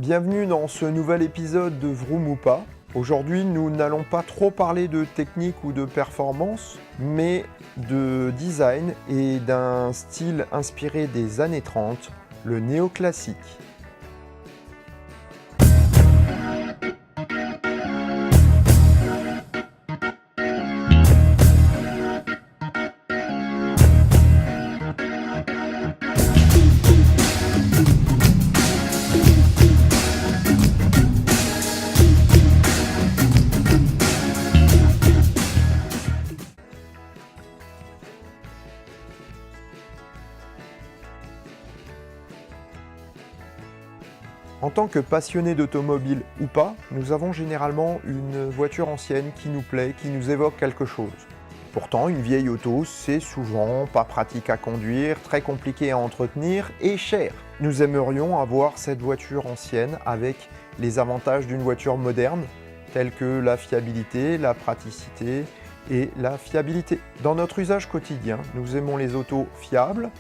Bienvenue dans ce nouvel épisode de Vroom ou pas. Aujourd'hui, nous n'allons pas trop parler de technique ou de performance, mais de design et d'un style inspiré des années 30, le néoclassique. En tant que passionné d'automobile ou pas, nous avons généralement une voiture ancienne qui nous plaît, qui nous évoque quelque chose. Pourtant, une vieille auto, c'est souvent pas pratique à conduire, très compliqué à entretenir et cher. Nous aimerions avoir cette voiture ancienne avec les avantages d'une voiture moderne, tels que la fiabilité, la praticité et la fiabilité. Dans notre usage quotidien, nous aimons les autos fiables,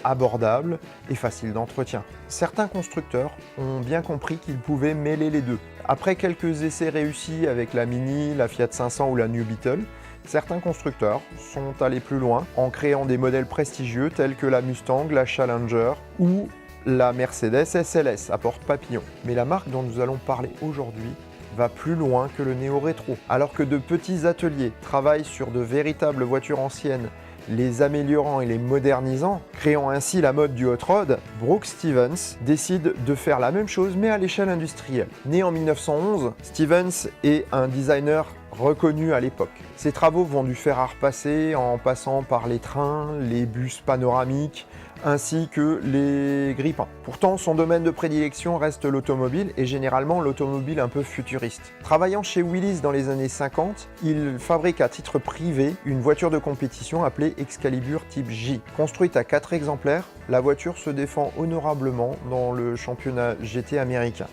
abordable et facile d'entretien. Certains constructeurs ont bien compris qu'ils pouvaient mêler les deux. Après quelques essais réussis avec la Mini, la Fiat 500 ou la New Beetle, certains constructeurs sont allés plus loin en créant des modèles prestigieux tels que la Mustang, la Challenger ou la Mercedes SLS à porte papillon. Mais la marque dont nous allons parler aujourd'hui va plus loin que le néo-rétro. Alors que de petits ateliers travaillent sur de véritables voitures anciennes, les améliorant et les modernisant, créant ainsi la mode du hot rod, Brooks Stevens décide de faire la même chose mais à l'échelle industrielle. Né en 1911, Stevens est un designer reconnu à l'époque. Ses travaux vont du fer à repasser en passant par les trains, les bus panoramiques, ainsi que les grippins. Pourtant, son domaine de prédilection reste l'automobile et généralement l'automobile un peu futuriste. Travaillant chez Willys dans les années 50, il fabrique à titre privé une voiture de compétition appelée Excalibur Type J. Construite à 4 exemplaires, la voiture se défend honorablement dans le championnat GT américain.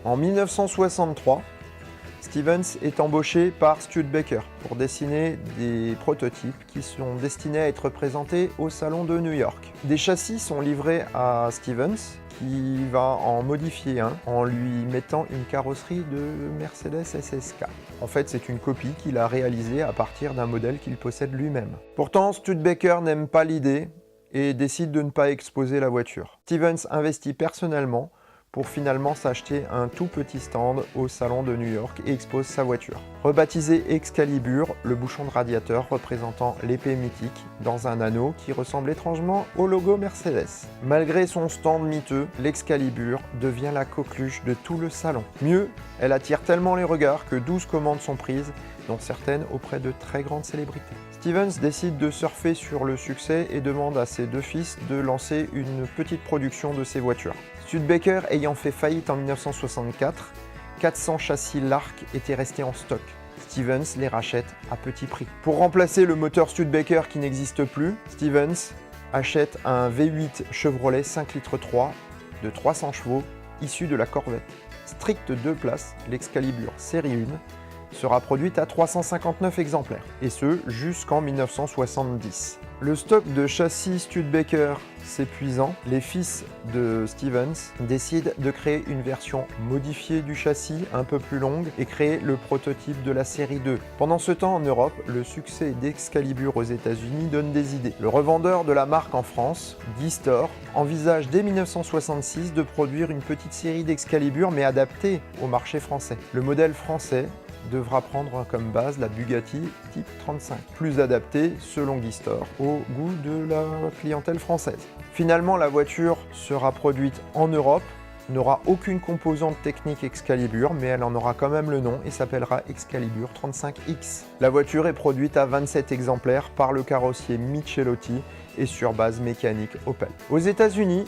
En 1963, Stevens est embauché par Studebaker pour dessiner des prototypes qui sont destinés à être présentés au salon de New York. Des châssis sont livrés à Stevens qui va en modifier un en lui mettant une carrosserie de Mercedes SSK. En fait, c'est une copie qu'il a réalisée à partir d'un modèle qu'il possède lui-même. Pourtant, Studebaker n'aime pas l'idée et décide de ne pas exposer la voiture. Stevens investit personnellement pour finalement s'acheter un tout petit stand au salon de New York et expose sa voiture. Rebaptisé Excalibur, le bouchon de radiateur représentant l'épée mythique dans un anneau qui ressemble étrangement au logo Mercedes. Malgré son stand miteux, l'Excalibur devient la coqueluche de tout le salon. Mieux, elle attire tellement les regards que 12 commandes sont prises, dont certaines auprès de très grandes célébrités. Stevens décide de surfer sur le succès et demande à ses deux fils de lancer une petite production de ses voitures. Studebaker ayant fait faillite en 1964, 400 châssis Lark étaient restés en stock. Stevens les rachète à petit prix. Pour remplacer le moteur Studebaker qui n'existe plus, Stevens achète un V8 Chevrolet 5 litres 3 de 300 chevaux issu de la Corvette. Strict 2 places, l'Excalibur série 1 sera produite à 359 exemplaires, et ce jusqu'en 1970. Le stock de châssis Studebaker s'épuisant, les fils de Stevens décident de créer une version modifiée du châssis un peu plus longue et créer le prototype de la série 2. Pendant ce temps en Europe, le succès d'Excalibur aux États-Unis donne des idées. Le revendeur de la marque en France, Guy Storr, envisage dès 1966 de produire une petite série d'Excalibur mais adaptée au marché français. Le modèle français devra prendre comme base la Bugatti Type 35, plus adaptée, selon Guy Storr, au goût de la clientèle française. Finalement, la voiture sera produite en Europe, n'aura aucune composante technique Excalibur, mais elle en aura quand même le nom et s'appellera Excalibur 35X. La voiture est produite à 27 exemplaires par le carrossier Michelotti et sur base mécanique Opel. Aux États-Unis,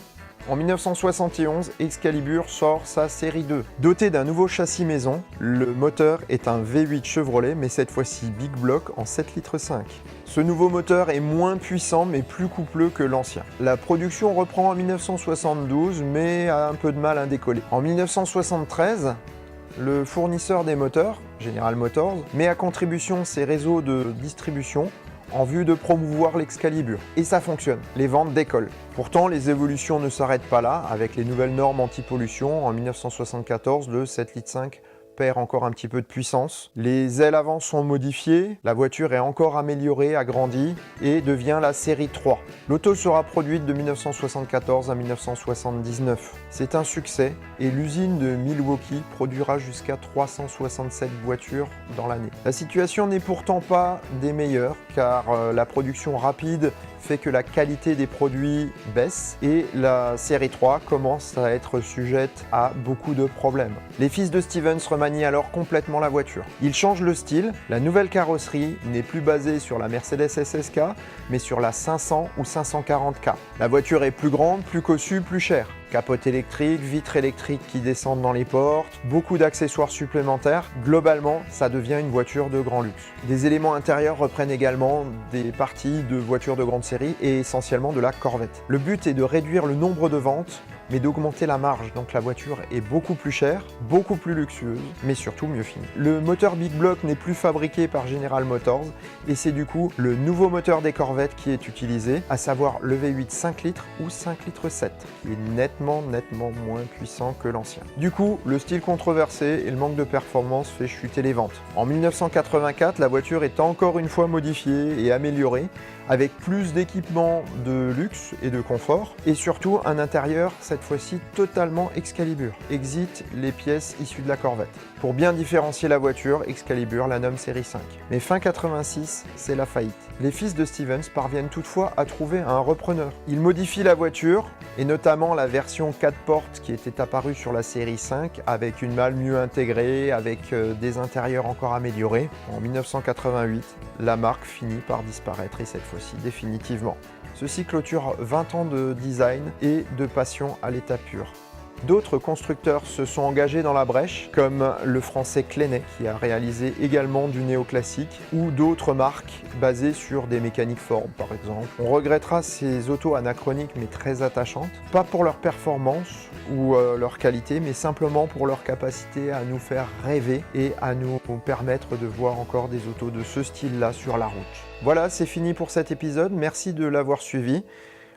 en 1971, Excalibur sort sa série 2. Doté d'un nouveau châssis maison, le moteur est un V8 Chevrolet, mais cette fois-ci Big Block en 7 litres 5. Ce nouveau moteur est moins puissant mais plus coupleux que l'ancien. La production reprend en 1972 mais a un peu de mal à décoller. En 1973, le fournisseur des moteurs, General Motors, met à contribution ses réseaux de distribution en vue de promouvoir l'Excalibur. Et ça fonctionne, les ventes décollent. Pourtant, les évolutions ne s'arrêtent pas là. Avec les nouvelles normes anti-pollution, en 1974, le 7,5 litres perd encore un petit peu de puissance. Les ailes avant sont modifiées, la voiture est encore améliorée, agrandie et devient la série 3. L'auto sera produite de 1974 à 1979. C'est un succès et l'usine de Milwaukee produira jusqu'à 367 voitures dans l'année. La situation n'est pourtant pas des meilleures car la production rapide fait que la qualité des produits baisse et la série 3 commence à être sujette à beaucoup de problèmes. Les fils de Stevens remanient alors complètement la voiture. Ils changent le style, la nouvelle carrosserie n'est plus basée sur la Mercedes SSK mais sur la 500 ou 540K. La voiture est plus grande, plus cossue, plus chère. Capote électrique, vitres électriques qui descendent dans les portes, beaucoup d'accessoires supplémentaires. Globalement, ça devient une voiture de grand luxe. Des éléments intérieurs reprennent également des parties de voitures de grande série et essentiellement de la Corvette. Le but est de réduire le nombre de ventes, mais d'augmenter la marge. Donc la voiture est beaucoup plus chère, beaucoup plus luxueuse, mais surtout mieux finie. Le moteur Big Block n'est plus fabriqué par General Motors et c'est du coup le nouveau moteur des Corvettes qui est utilisé, à savoir le V8 5 litres ou 5 litres 7, qui est nettement moins puissant que l'ancien. Du coup, le style controversé et le manque de performance fait chuter les ventes. En 1984, la voiture est encore une fois modifiée et améliorée, avec plus d'équipements de luxe et de confort, et surtout un intérieur cette fois-ci totalement Excalibur. Exit les pièces issues de la Corvette. Pour bien différencier la voiture, Excalibur la nomme série 5. Mais fin 86, c'est la faillite. Les fils de Stevens parviennent toutefois à trouver un repreneur. Ils modifient la voiture, et notamment la version 4 portes qui était apparue sur la série 5, avec une malle mieux intégrée, avec des intérieurs encore améliorés. En 1988, la marque finit par disparaître, et cette fois-ci définitivement. Ceci clôture 20 ans de design et de passion à l'état pur. D'autres constructeurs se sont engagés dans la brèche, comme le français Clenay, qui a réalisé également du néoclassique, ou d'autres marques basées sur des mécaniques Ford, par exemple. On regrettera ces autos anachroniques mais très attachantes, pas pour leur performance ou leur qualité, mais simplement pour leur capacité à nous faire rêver et à nous permettre de voir encore des autos de ce style-là sur la route. Voilà, c'est fini pour cet épisode. Merci de l'avoir suivi.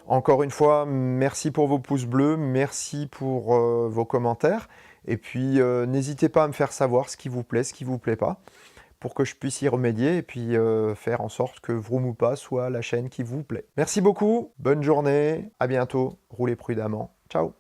Encore une fois, merci pour vos pouces bleus, merci pour vos commentaires. Et puis, n'hésitez pas à me faire savoir ce qui vous plaît, ce qui vous plaît pas, pour que je puisse y remédier et puis faire en sorte que Vroom ou pas soit la chaîne qui vous plaît. Merci beaucoup, bonne journée, à bientôt, roulez prudemment, ciao.